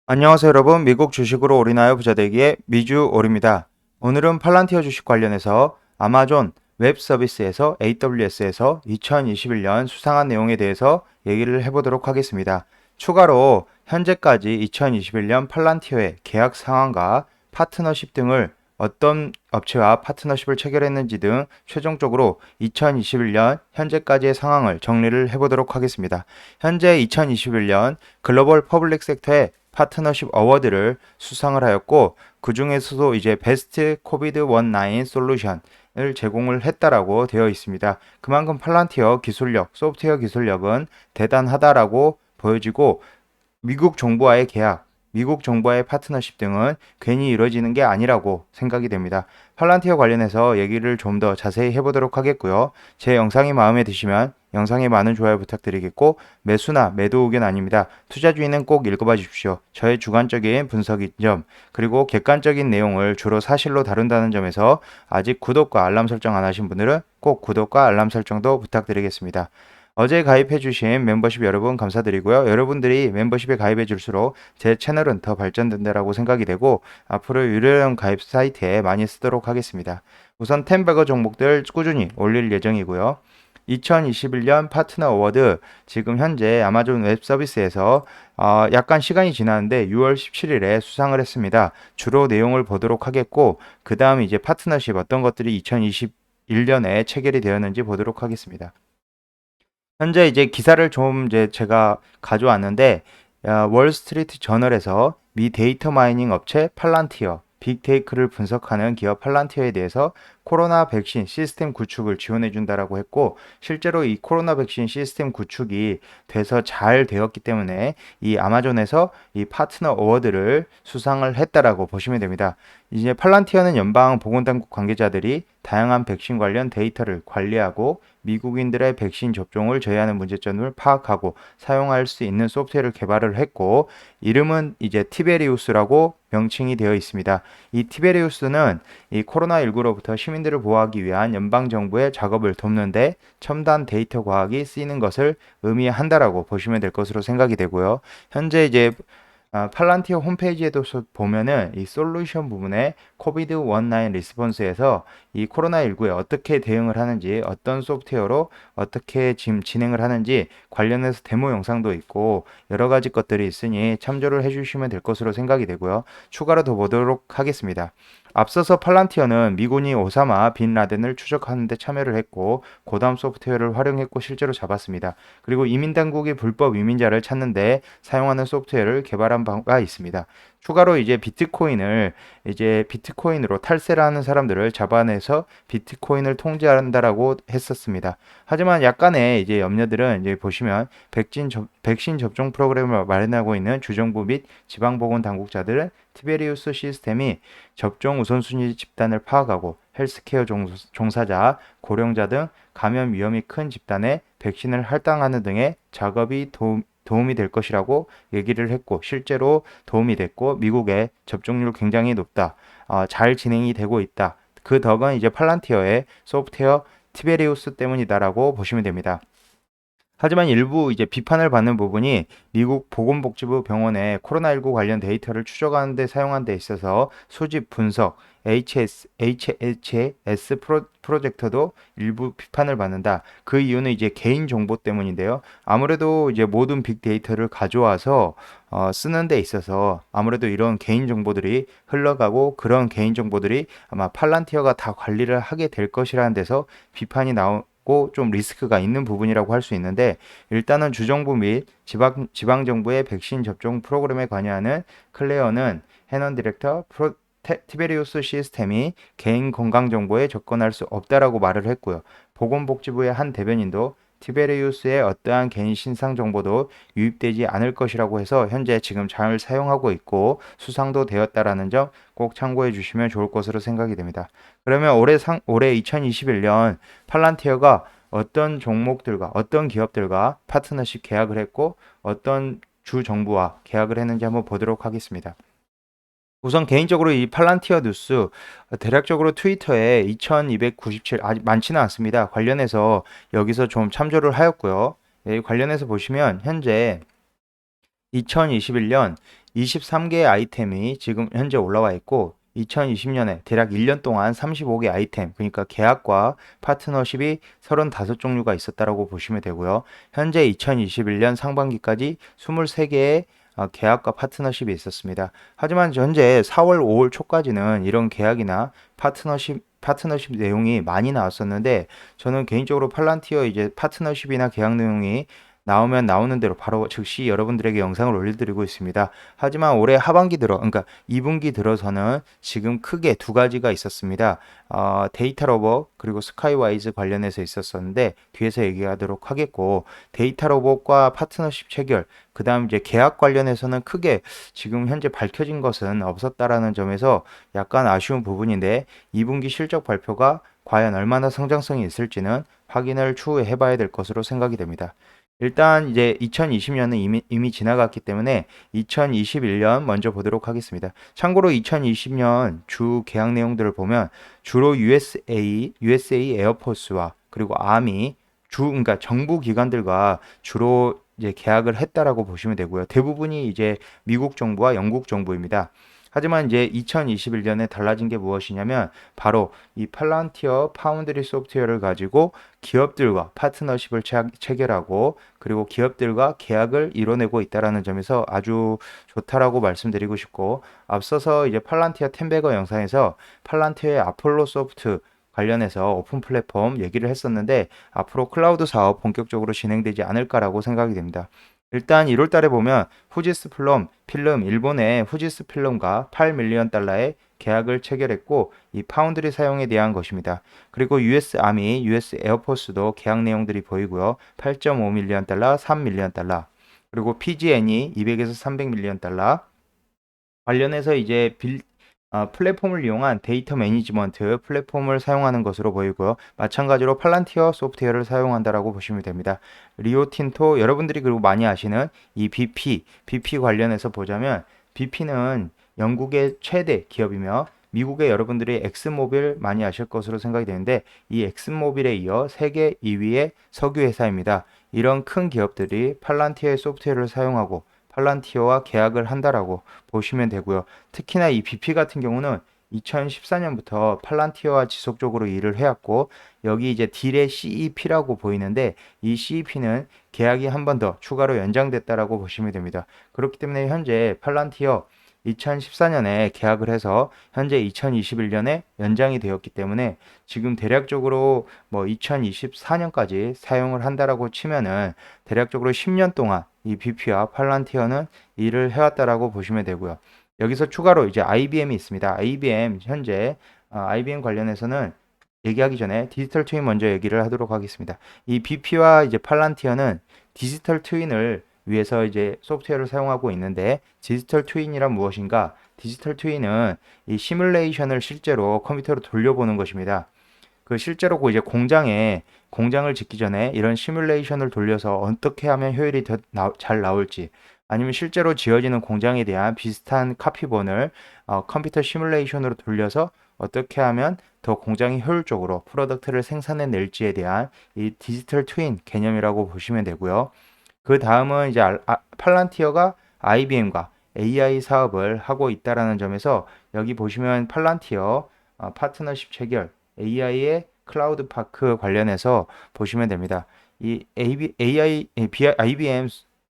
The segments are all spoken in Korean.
안녕하세요 여러분. 미국 주식으로 올인하여 부자되기의 미주올입니다. 오늘은 팔란티어 주식 관련해서 아마존 웹 서비스에서 AWS에서 2021년 수상한 내용에 대해서 얘기를 해보도록 하겠습니다. 추가로 현재까지 2021년 팔란티어의 계약 상황과 파트너십 등을 어떤 업체와 파트너십을 체결했는지 등 최종적으로 2021년 현재까지의 상황을 정리를 해보도록 하겠습니다. 현재 2021년 글로벌 퍼블릭 섹터의 파트너십 어워드를 수상을 하였고 그 중에서도 이제 베스트 코비드 19 솔루션을 제공을 했다라고 되어 있습니다. 그만큼 팔란티어 기술력, 소프트웨어 기술력은 대단하다라고 보여지고 미국 정부와의 계약, 미국 정부와의 파트너십 등은 괜히 이루어지는 게 아니라고 생각이 됩니다. 팔란티어 관련해서 얘기를 좀 더 자세히 해보도록 하겠고요. 제 영상이 마음에 드시면 영상에 많은 좋아요 부탁드리겠고 매수나 매도 의견 아닙니다. 투자주의는 꼭 읽어봐 주십시오. 저의 주관적인 분석인 점 그리고 객관적인 내용을 주로 사실로 다룬다는 점에서 아직 구독과 알람 설정 안 하신 분들은 꼭 구독과 알람 설정도 부탁드리겠습니다. 어제 가입해 주신 멤버십 여러분 감사드리고요. 여러분들이 멤버십에 가입해 줄수록 제 채널은 더 발전된다라고 생각이 되고 앞으로 유료형 가입 사이트에 많이 쓰도록 하겠습니다. 우선 10배거 종목들 꾸준히 올릴 예정이고요. 2021년 파트너 어워드 지금 현재 아마존 웹 서비스에서 약간 시간이 지났는데 6월 17일에 수상을 했습니다. 주로 내용을 보도록 하겠고 그 다음 이제 파트너십 어떤 것들이 2021년에 체결이 되었는지 보도록 하겠습니다. 현재 이제 기사를 좀 이제 제가 가져왔는데 월스트리트 저널에서 미 데이터 마이닝 업체 팔란티어 빅테이크를 분석하는 기업 팔란티어에 대해서 코로나 백신 시스템 구축을 지원해 준다라고 했고 실제로 이 코로나 백신 시스템 구축이 돼서 잘 되었기 때문에 이 아마존에서 이 파트너 어워드를 수상을 했다라고 보시면 됩니다. 이제 팔란티어는 연방 보건당국 관계자들이 다양한 백신 관련 데이터를 관리하고 미국인들의 백신 접종을 제외하는 문제점을 파악하고 사용할 수 있는 소프트웨어를 개발을 했고 이름은 이제 티베리우스라고 명칭이 되어 있습니다. 이 티베리우스는 이 코로나19로부터 시민들을 보호하기 위한 연방정부의 작업을 돕는데 첨단 데이터 과학이 쓰이는 것을 의미한다라고 보시면 될 것으로 생각이 되고요. 현재 이제 팔란티어 홈페이지에도 보면은 이 솔루션 부분에 코비드 19 리스폰스에서 이 코로나19에 어떻게 대응을 하는지 어떤 소프트웨어로 어떻게 지금 진행을 하는지 관련해서 데모 영상도 있고 여러 가지 것들이 있으니 참조를 해주시면 될 것으로 생각이 되고요. 추가로 더 보도록 하겠습니다. 앞서서 팔란티어는 미군이 오사마 빈 라덴을 추적하는 데 참여를 했고 고담 소프트웨어를 활용했고 실제로 잡았습니다. 그리고 이민당국이 불법 이민자를 찾는데 사용하는 소프트웨어를 개발한 바가 있습니다. 추가로 이제 비트코인으로 탈세를 하는 사람들을 잡아내서 비트코인을 통제한다라고 했었습니다. 하지만 약간의 이제 염려들은 이제 보시면 백신 접종 프로그램을 마련하고 있는 주정부 및 지방보건 당국자들은 티베리우스 시스템이 접종 우선순위 집단을 파악하고 헬스케어 종사자, 고령자 등 감염 위험이 큰 집단에 백신을 할당하는 등의 작업이 도움이 될 것이라고 얘기를 했고 실제로 도움이 됐고 미국의 접종률 굉장히 높다. 잘 진행이 되고 있다. 그 덕은 이제 팔란티어의 소프트웨어 티베리우스 때문이다라고 보시면 됩니다. 하지만 일부 이제 비판을 받는 부분이 미국 보건복지부 병원의 코로나19 관련 데이터를 추적하는 데 사용한 데 있어서 수집 분석, HS 프로젝터도 일부 비판을 받는다. 그 이유는 이제 개인 정보 때문인데요. 아무래도 이제 모든 빅데이터를 가져와서 쓰는 데 있어서 아무래도 이런 개인 정보들이 흘러가고 그런 개인 정보들이 아마 팔란티어가 다 관리를 하게 될 것이라는 데서 비판이 나오고 좀 리스크가 있는 부분이라고 할 수 있는데 일단은 주정부 및 지방정부의 백신 접종 프로그램에 관여하는 클레어는 해넌 디렉터 티베리우스 시스템이 개인 건강 정보에 접근할 수 없다라고 말을 했고요. 보건복지부의 한 대변인도 티베리우스의 어떠한 개인 신상 정보도 유입되지 않을 것이라고 해서 현재 지금 잘 사용하고 있고 수상도 되었다라는 점 꼭 참고해 주시면 좋을 것으로 생각이 됩니다. 그러면 올해 2021년 팔란티어가 어떤 종목들과 어떤 기업들과 파트너십 계약을 했고 어떤 주 정부와 계약을 했는지 한번 보도록 하겠습니다. 우선 개인적으로 이 팔란티어 뉴스 대략적으로 트위터에 2297 아직 많지는 않습니다. 관련해서 여기서 좀 참조를 하였고요. 관련해서 보시면 현재 2021년 23개의 아이템이 지금 현재 올라와 있고 2020년에 대략 1년 동안 35개 아이템, 그러니까 계약과 파트너십이 35종류가 있었다라고 보시면 되고요. 현재 2021년 상반기까지 23개의 계약과 파트너십이 있었습니다. 하지만 현재 4월 5월 초까지는 이런 계약이나 파트너십 내용이 많이 나왔었는데 저는 개인적으로 팔란티어 이제 파트너십이나 계약 내용이 나오면 나오는 대로 바로 즉시 여러분들에게 영상을 올려드리고 있습니다. 하지만 올해 하반기 들어, 그러니까 2분기 들어서는 지금 크게 두 가지가 있었습니다. 데이터 로봇 그리고 스카이와이즈 관련해서 있었었는데 뒤에서 얘기하도록 하겠고, 데이터 로봇과 파트너십 체결, 그 다음 이제 계약 관련해서는 크게 지금 현재 밝혀진 것은 없었다라는 점에서 약간 아쉬운 부분인데 2분기 실적 발표가 과연 얼마나 성장성이 있을지는 확인을 추후에 해봐야 될 것으로 생각이 됩니다. 일단 이제 2020년은 이미 지나갔기 때문에 2021년 먼저 보도록 하겠습니다. 참고로 2020년 주 계약 내용들을 보면 주로 USA 에어포스와 그리고 아미 그러니까 정부 기관들과 주로 이제 계약을 했다라고 보시면 되고요. 대부분이 이제 미국 정부와 영국 정부입니다. 하지만 이제 2021년에 달라진 게 무엇이냐면 바로 이 팔란티어 파운드리 소프트웨어를 가지고 기업들과 파트너십을 체결하고 그리고 기업들과 계약을 이뤄내고 있다라는 점에서 아주 좋다라고 말씀드리고 싶고, 앞서서 이제 팔란티어 템베거 영상에서 팔란티어의 아폴로 소프트 관련해서 오픈 플랫폼 얘기를 했었는데 앞으로 클라우드 사업 본격적으로 진행되지 않을까라고 생각이 됩니다. 일단 1월 달에 보면 후지스 필름 일본의 후지스 필름과 8밀리언 달러의 계약을 체결했고 이 파운드리 사용에 대한 것입니다. 그리고 US 아미, US 에어포스도 계약 내용들이 보이고요. 8.5밀리언 달러, 3밀리언 달러. 그리고 PG&E 200에서 300밀리언 달러. 관련해서 이제 플랫폼을 이용한 데이터 매니지먼트 플랫폼을 사용하는 것으로 보이고요. 마찬가지로 팔란티어 소프트웨어를 사용한다라고 보시면 됩니다. 리오틴토 여러분들이 그리고 많이 아시는 이 BP 관련해서 보자면 BP는 영국의 최대 기업이며 미국의 여러분들이 엑슨모빌 많이 아실 것으로 생각이 되는데 이 엑슨모빌에 이어 세계 2위의 석유 회사입니다. 이런 큰 기업들이 팔란티어의 소프트웨어를 사용하고 팔란티어와 계약을 한다라고 보시면 되고요. 특히나 이 BP 같은 경우는 2014년부터 팔란티어와 지속적으로 일을 해왔고 여기 이제 딜의 CEP라고 보이는데 이 CEP는 계약이 한 번 더 추가로 연장됐다라고 보시면 됩니다. 그렇기 때문에 현재 팔란티어 2014년에 계약을 해서 현재 2021년에 연장이 되었기 때문에 지금 대략적으로 뭐 2024년까지 사용을 한다라고 치면은 대략적으로 10년 동안 이 BP와 팔란티어는 일을 해왔다라고 보시면 되고요. 여기서 추가로 이제 IBM이 있습니다. IBM 현재 IBM 관련해서는 얘기하기 전에 디지털 트윈 먼저 얘기를 하도록 하겠습니다. 이 BP와 이제 팔란티어는 디지털 트윈을 위해서 이제 소프트웨어를 사용하고 있는데 디지털 트윈이란 무엇인가? 디지털 트윈은 이 시뮬레이션을 실제로 컴퓨터로 돌려보는 것입니다. 그 실제로 그 이제 공장을 짓기 전에 이런 시뮬레이션을 돌려서 어떻게 하면 효율이 더 잘 나올지 아니면 실제로 지어지는 공장에 대한 비슷한 카피본을 컴퓨터 시뮬레이션으로 돌려서 어떻게 하면 더 공장이 효율적으로 프로덕트를 생산해낼지에 대한 이 디지털 트윈 개념이라고 보시면 되고요. 그 다음은 이제 팔란티어가 IBM과 AI 사업을 하고 있다라는 점에서 여기 보시면 팔란티어 파트너십 체결 AI의 클라우드 파크 관련해서 보시면 됩니다. 이 IBM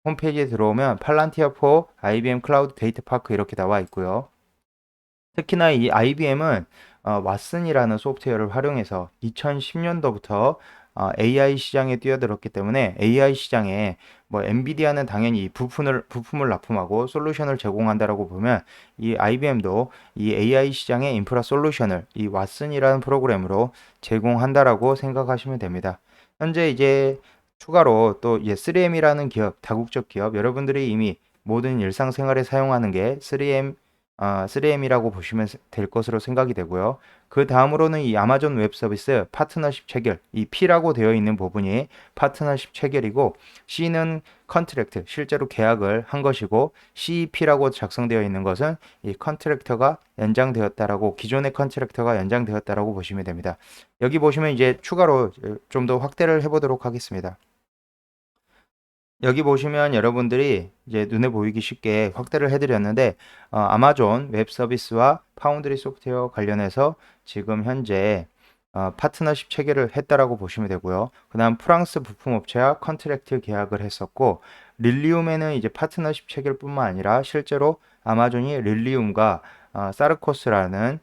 홈페이지에 들어오면 팔란티어 4 IBM 클라우드 데이터 파크 이렇게 나와 있고요. 특히나 이 IBM은 왓슨이라는 소프트웨어를 활용해서 2010년도부터 AI 시장에 뛰어들었기 때문에 AI 시장에 뭐 엔비디아는 당연히 부품을 납품하고 솔루션을 제공한다라고 보면 이 IBM도 이 AI 시장의 인프라 솔루션을 이 왓슨이라는 프로그램으로 제공한다라고 생각하시면 됩니다. 현재 이제 추가로 또 이제 3M이라는 기업, 다국적 기업, 여러분들이 이미 모든 일상생활에 사용하는 게 3M이라고 보시면 될 것으로 생각이 되고요. 그 다음으로는 이 아마존 웹 서비스 파트너십 체결, 이 P라고 되어 있는 부분이 파트너십 체결이고 C는 컨트랙트, 실제로 계약을 한 것이고 CEP라고 작성되어 있는 것은 이 컨트랙터가 연장되었다라고 기존의 컨트랙터가 연장되었다라고 보시면 됩니다. 여기 보시면 이제 추가로 좀 더 확대를 해보도록 하겠습니다. 여기 보시면 여러분들이 이제 눈에 보이기 쉽게 확대를 해드렸는데 아마존 웹 서비스와 파운드리 소프트웨어 관련해서 지금 현재 파트너십 체결을 했다라고 보시면 되고요. 그 다음 프랑스 부품업체와 컨트랙트 계약을 했었고 릴리움에는 이제 파트너십 체결뿐만 아니라 실제로 아마존이 릴리움과 사르코스라는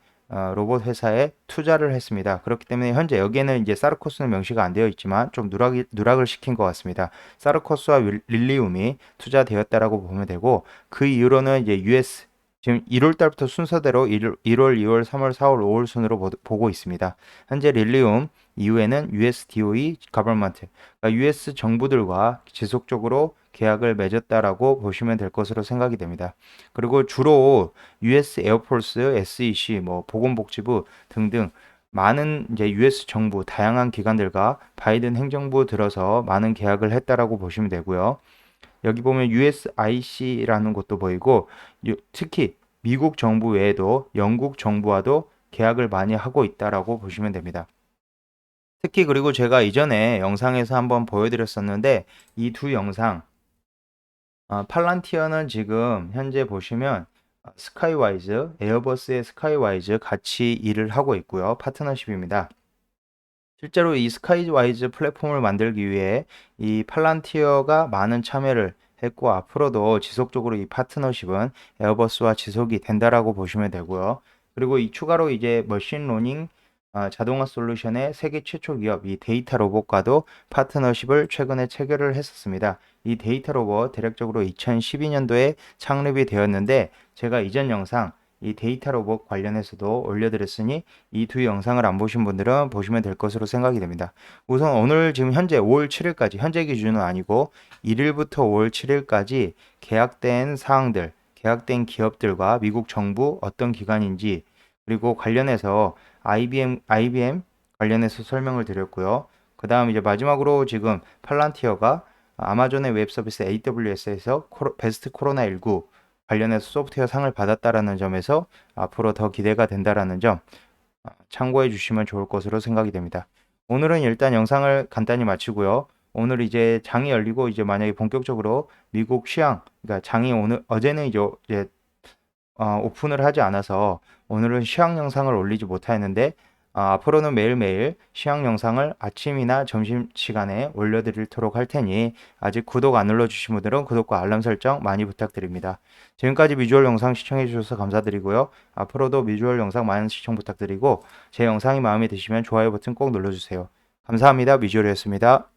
로봇 회사에 투자를 했습니다. 그렇기 때문에 현재 여기에는 이제 사르코스는 명시가 안 되어 있지만 좀 누락을 시킨 것 같습니다. 사르코스와 릴리움이 투자되었다라고 보면 되고 그 이후로는 이제 US 지금 1월 달부터 순서대로 1월, 2월, 3월, 4월, 5월 순으로 보고 있습니다. 현재 릴리움 이후에는 US DOE 가버먼트, 그러니까 US 정부들과 지속적으로 계약을 맺었다라고 보시면 될 것으로 생각이 됩니다. 그리고 주로 US 에어포스, SEC, 뭐 보건복지부 등등 많은 이제 US 정부 다양한 기관들과 바이든 행정부 들어서 많은 계약을 했다라고 보시면 되고요. 여기 보면 USIC라는 곳도 보이고 특히 미국 정부 외에도 영국 정부와도 계약을 많이 하고 있다라고 보시면 됩니다. 특히 그리고 제가 이전에 영상에서 한번 보여드렸었는데 이 두 영상 팔란티어는 지금 현재 보시면 스카이와이즈, 에어버스의 스카이와이즈 같이 일을 하고 있고요. 파트너십입니다. 실제로 이 스카이와이즈 플랫폼을 만들기 위해 이 팔란티어가 많은 참여를 했고 앞으로도 지속적으로 이 파트너십은 에어버스와 지속이 된다라고 보시면 되고요. 그리고 이 추가로 이제 머신러닝 자동화 솔루션의 세계 최초 기업 이 데이터 로봇과도 파트너십을 최근에 체결을 했었습니다. 이 데이터 로봇 대략적으로 2012년도에 창립이 되었는데 제가 이전 영상 이 데이터 로봇 관련해서도 올려드렸으니 이 두 영상을 안 보신 분들은 보시면 될 것으로 생각이 됩니다. 우선 오늘 지금 현재 5월 7일까지 현재 기준은 아니고 1일부터 5월 7일까지 계약된 사항들, 계약된 기업들과 미국 정부 어떤 기관인지 그리고 관련해서 IBM 관련해서 설명을 드렸고요. 그 다음 이제 마지막으로 지금 팔란티어가 아마존의 웹 서비스 AWS에서 베스트 코로나19 관련해서 소프트웨어 상을 받았다라는 점에서 앞으로 더 기대가 된다라는 점 참고해 주시면 좋을 것으로 생각이 됩니다. 오늘은 일단 영상을 간단히 마치고요. 오늘 이제 장이 열리고 이제 만약에 본격적으로 미국 시황, 그러니까 장이 어제는 이제 오픈을 하지 않아서 오늘은 시황 영상을 올리지 못했는데 앞으로는 매일매일 시황 영상을 아침이나 점심시간에 올려드리도록 할 테니 아직 구독 안 눌러주신 분들은 구독과 알람 설정 많이 부탁드립니다. 지금까지 미주얼 영상 시청해 주셔서 감사드리고요. 앞으로도 미주얼 영상 많은 시청 부탁드리고 제 영상이 마음에 드시면 좋아요 버튼 꼭 눌러주세요. 감사합니다. 미주얼이었습니다.